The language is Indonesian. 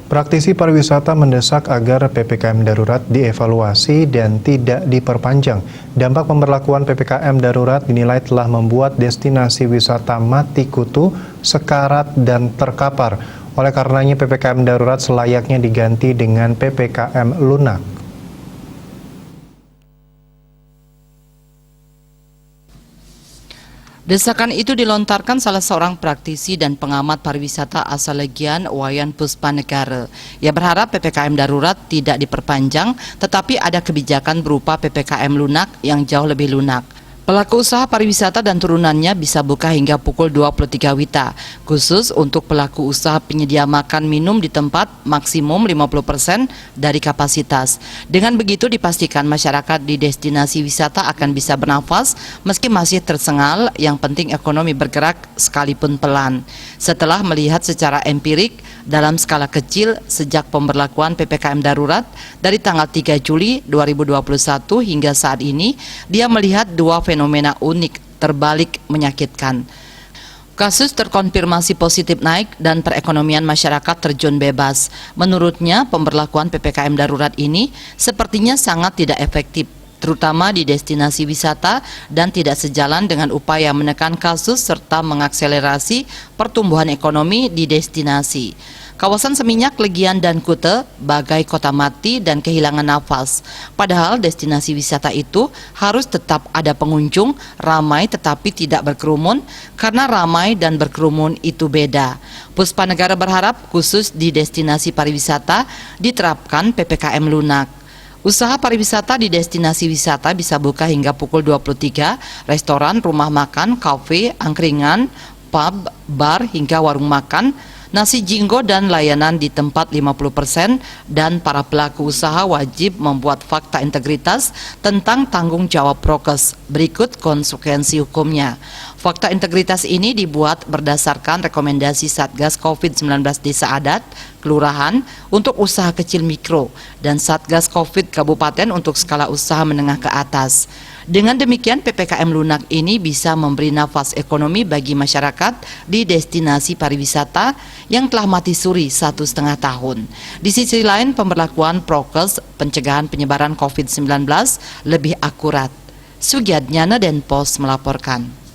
Praktisi pariwisata mendesak agar PPKM darurat dievaluasi dan tidak diperpanjang. Dampak pemberlakuan PPKM darurat dinilai telah membuat destinasi wisata mati kutu, sekarat, dan terkapar. Oleh karenanya PPKM darurat selayaknya diganti dengan PPKM lunak. Desakan itu dilontarkan salah seorang praktisi dan pengamat pariwisata asal Legian, Wayan Puspanegara. Ia berharap PPKM darurat tidak diperpanjang, tetapi ada kebijakan berupa PPKM lunak yang jauh lebih lunak. Pelaku usaha pariwisata dan turunannya bisa buka hingga pukul 23 WITA, khusus untuk pelaku usaha penyedia makan minum di tempat maksimum 50% dari kapasitas. Dengan begitu dipastikan masyarakat di destinasi wisata akan bisa bernafas meski masih tersengal, yang penting ekonomi bergerak sekalipun pelan. Setelah melihat secara empirik dalam skala kecil sejak pemberlakuan PPKM darurat dari tanggal 3 Juli 2021 hingga saat ini, dia melihat dua fenomena unik terbalik menyakitkan. Kasus terkonfirmasi positif naik dan perekonomian masyarakat terjun bebas. Menurutnya, pemberlakuan PPKM darurat ini sepertinya sangat tidak efektif, terutama di destinasi wisata, dan tidak sejalan dengan upaya menekan kasus serta mengakselerasi pertumbuhan ekonomi di destinasi. Kawasan Seminyak, Legian, dan Kuta bagai kota mati dan kehilangan nafas. Padahal destinasi wisata itu harus tetap ada pengunjung, ramai tetapi tidak berkerumun, karena ramai dan berkerumun itu beda. Puspanegara berharap khusus di destinasi pariwisata diterapkan PPKM lunak. Usaha pariwisata di destinasi wisata bisa buka hingga pukul 23, restoran, rumah makan, kafe, angkringan, pub, bar, hingga warung makan, nasi jinggo dan layanan di tempat 50%, dan para pelaku usaha wajib membuat fakta integritas tentang tanggung jawab prokes. Berikut konsekuensi hukumnya. Fakta integritas ini dibuat berdasarkan rekomendasi Satgas COVID-19 Desa Adat, Kelurahan untuk usaha kecil mikro, dan Satgas COVID Kabupaten untuk skala usaha menengah ke atas. Dengan demikian, PPKM lunak ini bisa memberi nafas ekonomi bagi masyarakat di destinasi pariwisata yang telah mati suri 1,5 tahun. Di sisi lain, pemberlakuan prokes pencegahan penyebaran COVID-19 lebih akurat. Sugiadnyana, Denpos melaporkan.